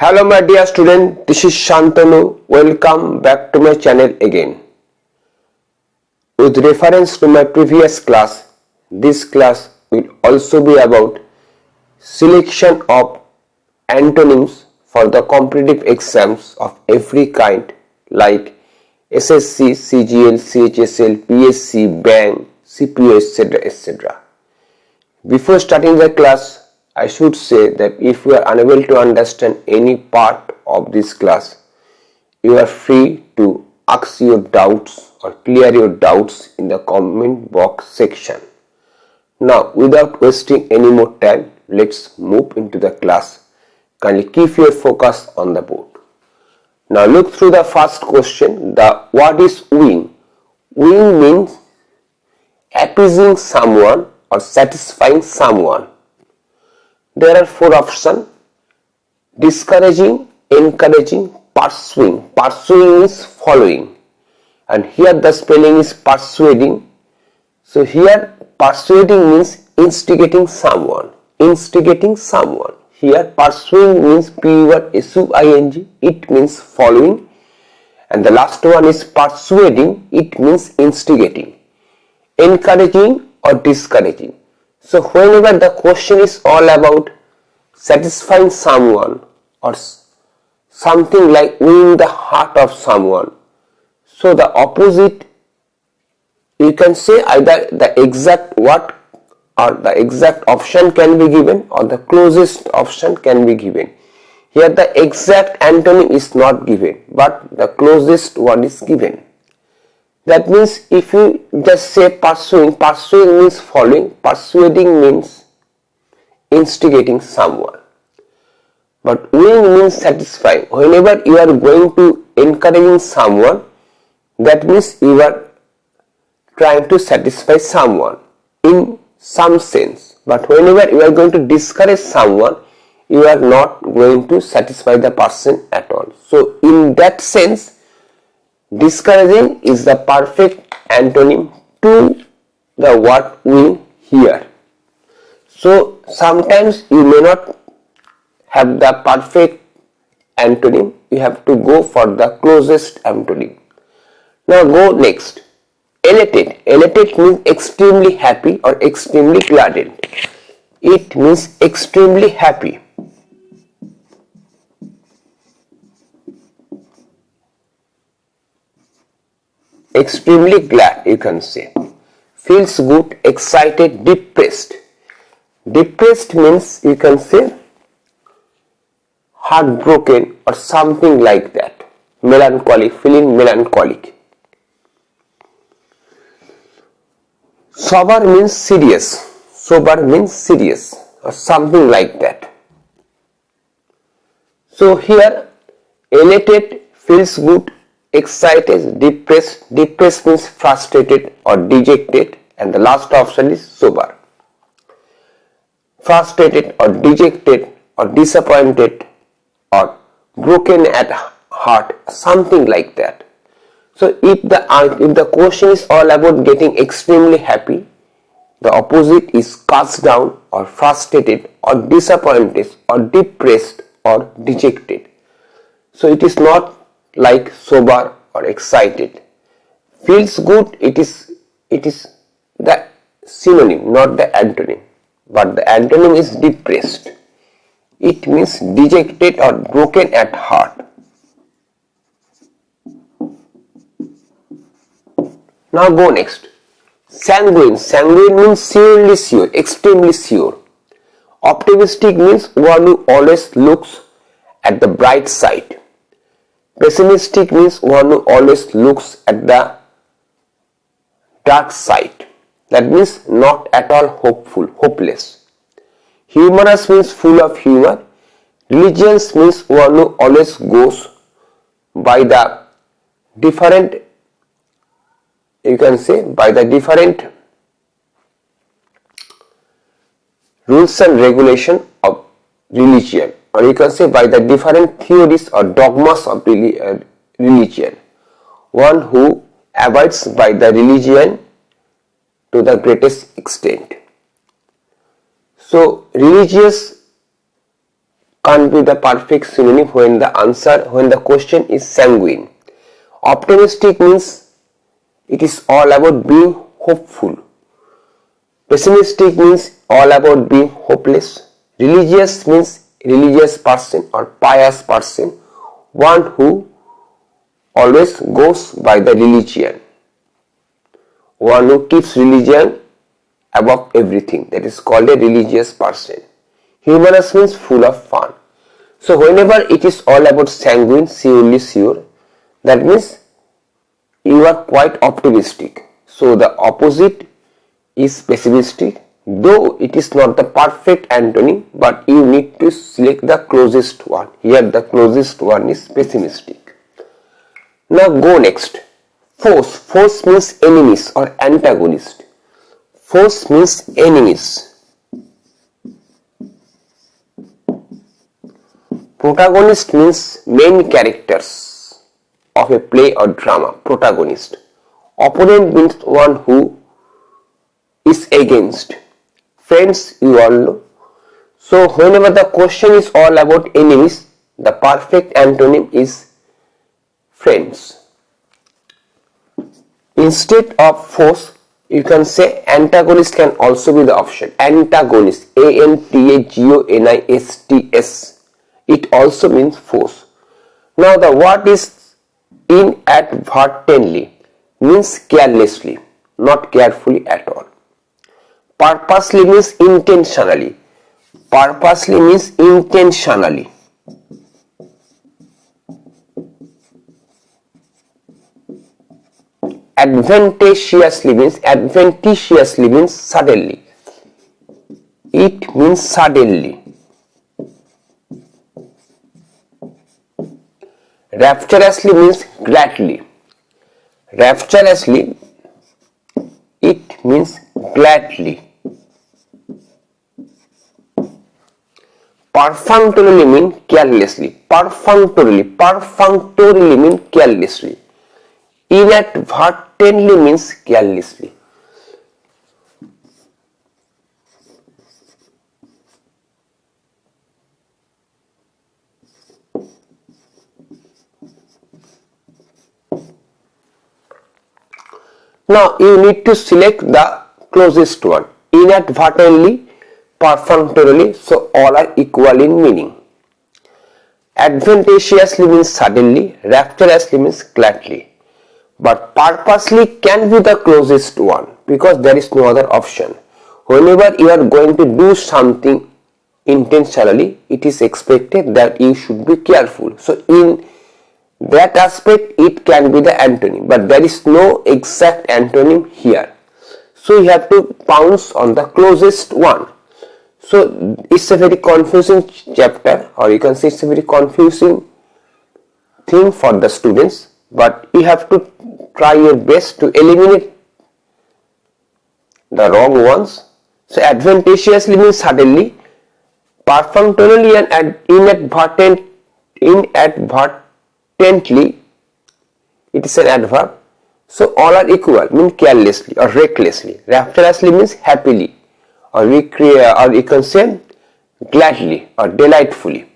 Hello my dear student, this is Shantanu. Welcome back to my channel again. With reference to my previous class, this class will also be about selection of antonyms for the competitive exams of every kind like SSC, CGL, CHSL, PSC, Bank, CPO, etc. etc. Before starting the class, I should say that if you are unable to understand any part of this class, you are free to ask your doubts or clear your doubts in the comment box section. Now, without wasting any more time, let's move into the class. Kindly keep your focus on the board. Now look through the first question. What is wooing? Wooing means appeasing someone or satisfying someone. There are four options: discouraging, encouraging, pursuing. Pursuing is following, and here the spelling is persuading. So here persuading means instigating someone. Instigating someone. Here pursuing means P-U-R-S-U-I-N-G. It means following. And the last one is persuading. It means instigating. Encouraging or discouraging. So whenever the question is all about satisfying someone or something like winning the heart of someone, so the opposite, you can say either the exact word or the exact option can be given or the closest option can be given. Here the exact antonym is not given, but the closest one is given. That means if you just say pursuing, pursuing means following, persuading means instigating someone. But winning means satisfying. Whenever you are going to encouraging someone, that means you are trying to satisfy someone in some sense. But whenever you are going to discourage someone, you are not going to satisfy the person at all. So in that sense, discouraging is the perfect antonym to the word win here. So sometimes you may not have the perfect antonym, you have to go for the closest antonym. Now go next. Elated. Elated means extremely happy or extremely gladdened. It means extremely happy. Extremely glad, you can say. Feels good, excited, depressed. Depressed means you can say heartbroken or something like that. Melancholic, feeling melancholic. Sober means serious. Sober means serious or something like that. So here elated, feels good, excited, depressed. Depressed means frustrated or dejected, and the last option is sober. Frustrated or dejected or disappointed or broken at heart, something like that. So if the question is all about getting extremely happy, the opposite is cast down or frustrated or disappointed or depressed or dejected. So it is not like sober or excited. Feels good, it is the synonym, not the antonym. But the antonym is depressed. It means dejected or broken at heart. Now go next. Sanguine. Sanguine means surely sure, extremely sure. Optimistic means one who always looks at the bright side. Pessimistic means one who always looks at the dark side. That means not at all hopeful, hopeless. Humorous means full of humor. Religious means one who always goes by the different, you can say, by the different rules and regulation of religion, or you can say by the different theories or dogmas of religion. One who abides by the religion to the greatest extent. So religious can't be the perfect synonym when the question is sanguine. Optimistic means it is all about being hopeful. Pessimistic means all about being hopeless. Religious means religious person or pious person, one who always goes by the religion, one who keeps religion above everything, that is called a religious person. Humorous means full of fun. So whenever it is all about sanguine, surely sure, that means you are quite optimistic. So the opposite is pessimistic, though it is not the perfect antonym, but you need to select the closest one. Here the closest one is pessimistic. Now go next. Foes. Foes means enemies or antagonist. Foes means enemies. Protagonist means main characters of a play or drama. Protagonist. Opponent means one who is against. Friends, you all know. So whenever the question is all about enemies, the perfect antonym is friends. Instead of foes, you can say antagonist can also be the option. Antagonist, A-N-T-A-G-O-N-I-S-T-S. It also means foes. Now the word is inadvertently, means carelessly, not carefully at all. Purposely means intentionally. Purposely means intentionally. Advantageously means suddenly. It means suddenly. Rapturously means gladly. Rapturously, it means gladly. Perfunctorily means carelessly. Perfunctorily means carelessly. Inadvertently means carelessly. Now you need to select the closest one. Inadvertently, perfunctorily, so all are equal in meaning. Advantageously means suddenly, rapturously means gladly. But purposely can be the closest one because there is no other option. Whenever you are going to do something intentionally, it is expected that you should be careful. So in that aspect, it can be the antonym, but there is no exact antonym here. So you have to pounce on the closest one. So it's a very confusing chapter, or you can say it's a very confusing thing for the students, but you have to try your best to eliminate the wrong ones. So advantageously means suddenly, perfunctorily and inadvertently, it is an adverb. So all are equal, mean carelessly or recklessly. Rapturously means happily, or you can say gladly or delightfully.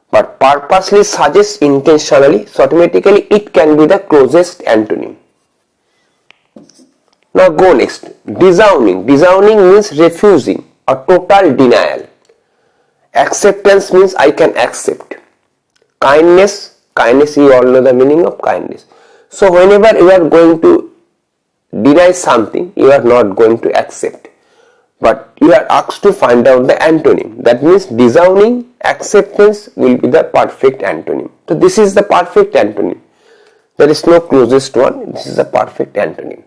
But purposely suggests intentionally, so automatically it can be the closest antonym. Now go next. Disowning. Disowning means refusing or total denial. Acceptance means I can accept. Kindness. Kindness, you all know the meaning of kindness. So whenever you are going to deny something, you are not going to accept, but you are asked to find out the antonym. That means disowning, acceptance will be the perfect antonym. So this is the perfect antonym. There is no closest one. This is the perfect antonym.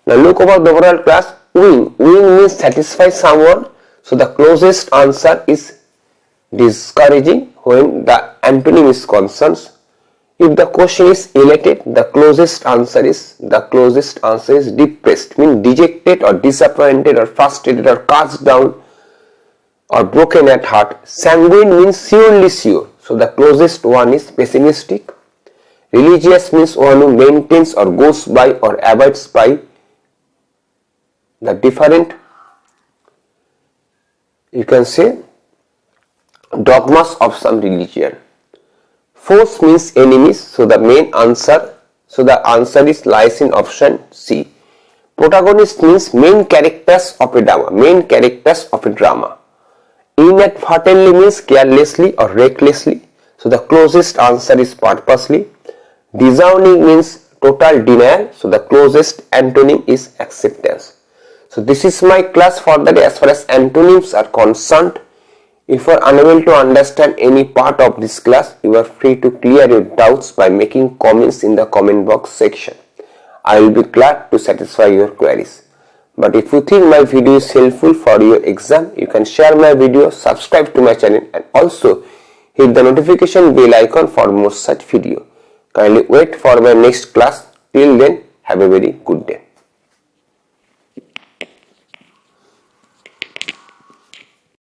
Now look over the overall class. Win. Win means satisfy someone. So the closest answer is discouraging when the antonym is concerned. If the question is elated, the closest answer is depressed, means dejected or disappointed or frustrated or cast down or broken at heart. Sanguine means surely sure. So the closest one is pessimistic. Religious means one who maintains or goes by or abides by the different, you can say, dogmas of some religion. Force means enemies, so the answer is lies in option C. Protagonist means main characters of a drama. Inadvertently means carelessly or recklessly, so the closest answer is purposely. Disowning means total denial, so the closest antonym is acceptance. So this is my class for the day as far as antonyms are concerned. If you are unable to understand any part of this class, you are free to clear your doubts by making comments in the comment box section. I will be glad to satisfy your queries. But if you think my video is helpful for your exam, you can share my video, subscribe to my channel and also hit the notification bell icon for more such video. Kindly wait for my next class. Till then, have a very good day.